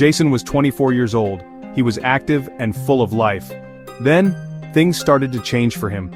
Jason was 24 years old. He was active and full of life. Then, things started to change for him.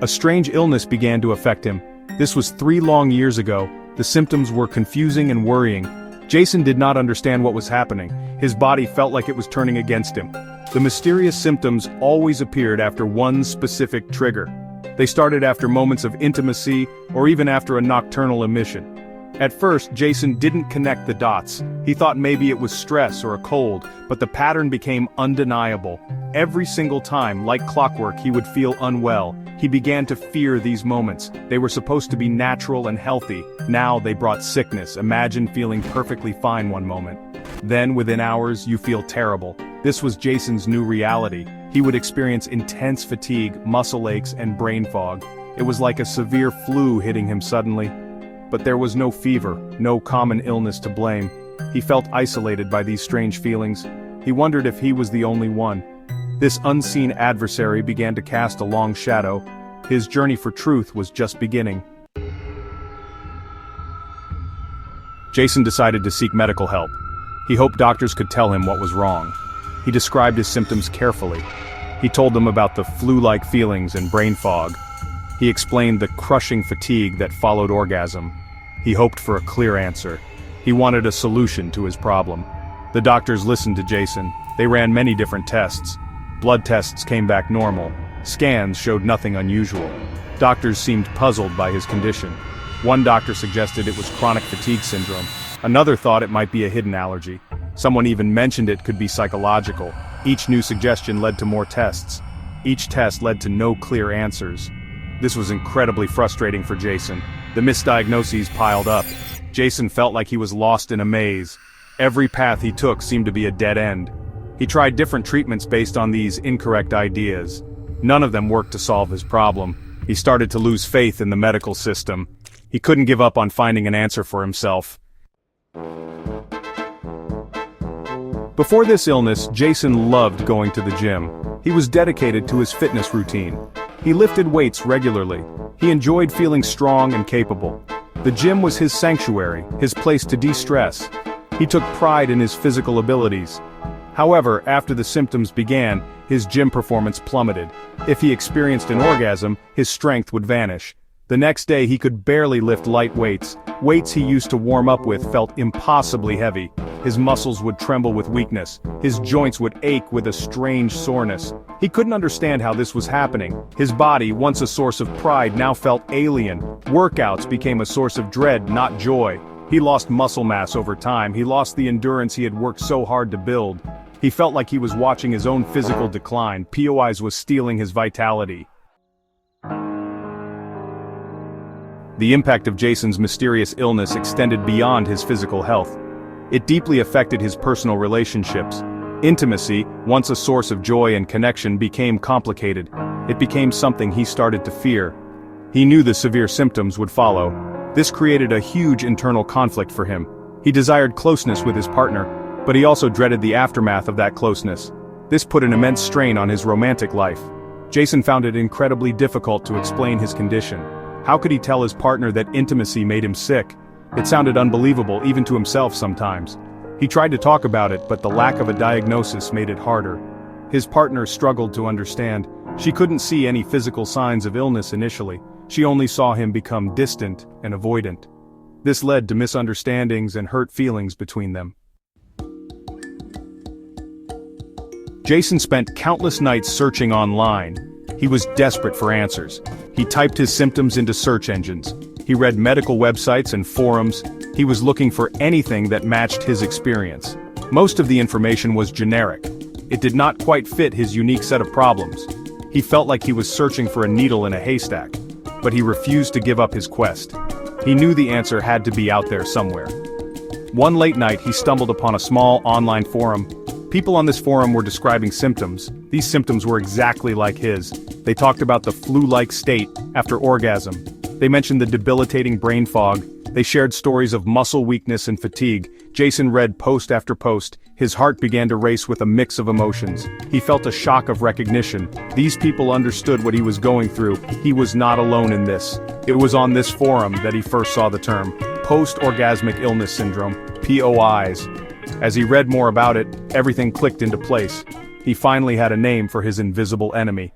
A strange illness began to affect him. This was 3 long years ago. The symptoms were confusing and worrying. Jason did not understand what was happening. His body felt like it was turning against him. The mysterious symptoms always appeared after one specific trigger. They started after moments of intimacy, or even after a nocturnal emission. At first, Jason didn't connect the dots. He thought maybe it was stress or a cold, but the pattern became undeniable. Every single time, like clockwork, he would feel unwell. He began to fear these moments. They were supposed to be natural and healthy. Now they brought sickness. Imagine feeling perfectly fine one moment. Then, within hours, you feel terrible. This was Jason's new reality. He would experience intense fatigue, muscle aches, and brain fog. It was like a severe flu hitting him suddenly. But there was no fever, no common illness to blame. He felt isolated by these strange feelings. He wondered if he was the only one. This unseen adversary began to cast a long shadow. His journey for truth was just beginning. Jason decided to seek medical help. He hoped doctors could tell him what was wrong. He described his symptoms carefully. He told them about the flu-like feelings and brain fog. He explained the crushing fatigue that followed orgasm. He hoped for a clear answer. He wanted a solution to his problem. The doctors listened to Jason. They ran many different tests. Blood tests came back normal. Scans showed nothing unusual. Doctors seemed puzzled by his condition. One doctor suggested it was chronic fatigue syndrome. Another thought it might be a hidden allergy. Someone even mentioned it could be psychological. Each new suggestion led to more tests. Each test led to no clear answers. This was incredibly frustrating for Jason. The misdiagnoses piled up. Jason felt like he was lost in a maze. Every path he took seemed to be a dead end. He tried different treatments based on these incorrect ideas. None of them worked to solve his problem. He started to lose faith in the medical system. He couldn't give up on finding an answer for himself. Before this illness, Jason loved going to the gym. He was dedicated to his fitness routine. He lifted weights regularly. He enjoyed feeling strong and capable. The gym was his sanctuary, his place to de-stress. He took pride in his physical abilities. However, after the symptoms began, his gym performance plummeted. If he experienced an orgasm, his strength would vanish. The next day he could barely lift light weights. Weights he used to warm up with felt impossibly heavy. His muscles would tremble with weakness. His joints would ache with a strange soreness. He couldn't understand how this was happening. His body, once a source of pride, now felt alien. Workouts became a source of dread, not joy. He lost muscle mass over time. He lost the endurance he had worked so hard to build. He felt like he was watching his own physical decline. POIS was stealing his vitality. The impact of Jason's mysterious illness extended beyond his physical health. It deeply affected his personal relationships. Intimacy, once a source of joy and connection, became complicated. It became something he started to fear. He knew the severe symptoms would follow. This created a huge internal conflict for him. He desired closeness with his partner, but he also dreaded the aftermath of that closeness. This put an immense strain on his romantic life. Jason found it incredibly difficult to explain his condition. How could he tell his partner that intimacy made him sick? It sounded unbelievable, even to himself sometimes. He tried to talk about it, but the lack of a diagnosis made it harder. His partner struggled to understand. She couldn't see any physical signs of illness initially. She only saw him become distant and avoidant. This led to misunderstandings and hurt feelings between them. Jason spent countless nights searching online. He was desperate for answers. He typed his symptoms into search engines. He read medical websites and forums. He was looking for anything that matched his experience. Most of the information was generic. It did not quite fit his unique set of problems. He felt like he was searching for a needle in a haystack, but he refused to give up his quest. He knew the answer had to be out there somewhere. One late night, he stumbled upon a small online forum. People on this forum were describing symptoms. These symptoms were exactly like his. They talked about the flu-like state after orgasm. They mentioned the debilitating brain fog. They shared stories of muscle weakness and fatigue. Jason read post after post. His heart began to race with a mix of emotions. He felt a shock of recognition. These people understood what he was going through. He was not alone in this. It was on this forum that he first saw the term post-orgasmic illness syndrome, POIS. As he read more about it, everything clicked into place. He finally had a name for his invisible enemy.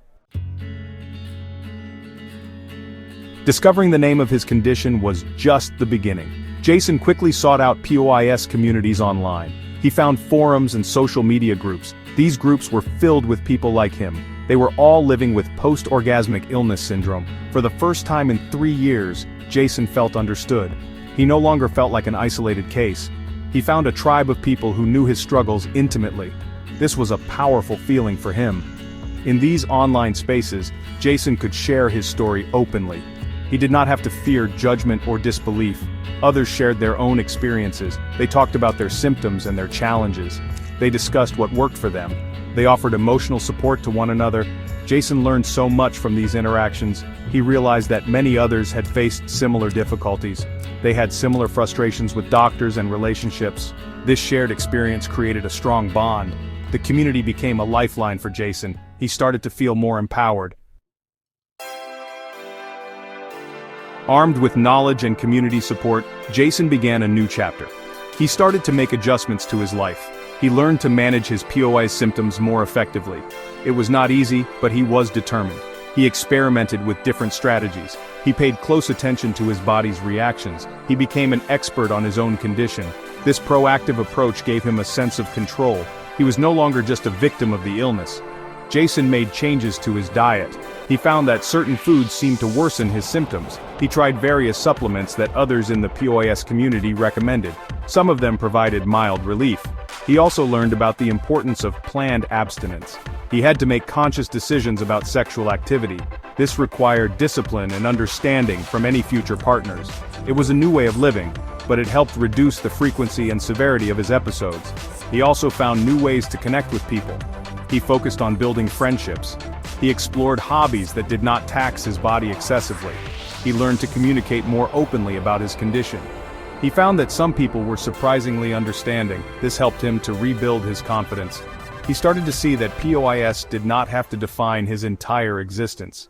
Discovering the name of his condition was just the beginning. Jason quickly sought out POIS communities online. He found forums and social media groups. These groups were filled with people like him. They were all living with post-orgasmic illness syndrome. For the first time in 3 years, Jason felt understood. He no longer felt like an isolated case. He found a tribe of people who knew his struggles intimately. This was a powerful feeling for him. In these online spaces, Jason could share his story openly. He did not have to fear judgment or disbelief. Others shared their own experiences. They talked about their symptoms and their challenges. They discussed what worked for them. They offered emotional support to one another. Jason learned so much from these interactions. He realized that many others had faced similar difficulties. They had similar frustrations with doctors and relationships. This shared experience created a strong bond. The community became a lifeline for Jason. He started to feel more empowered. Armed with knowledge and community support, Jason began a new chapter. He started to make adjustments to his life. He learned to manage his POIS symptoms more effectively. It was not easy, but he was determined. He experimented with different strategies. He paid close attention to his body's reactions. He became an expert on his own condition. This proactive approach gave him a sense of control. He was no longer just a victim of the illness. Jason made changes to his diet. He found that certain foods seemed to worsen his symptoms. He tried various supplements that others in the POIS community recommended. Some of them provided mild relief. He also learned about the importance of planned abstinence. He had to make conscious decisions about sexual activity. This required discipline and understanding from any future partners. It was a new way of living, but it helped reduce the frequency and severity of his episodes. He also found new ways to connect with people. He focused on building friendships. He explored hobbies that did not tax his body excessively. He learned to communicate more openly about his condition. He found that some people were surprisingly understanding. This helped him to rebuild his confidence. He started to see that POIS did not have to define his entire existence.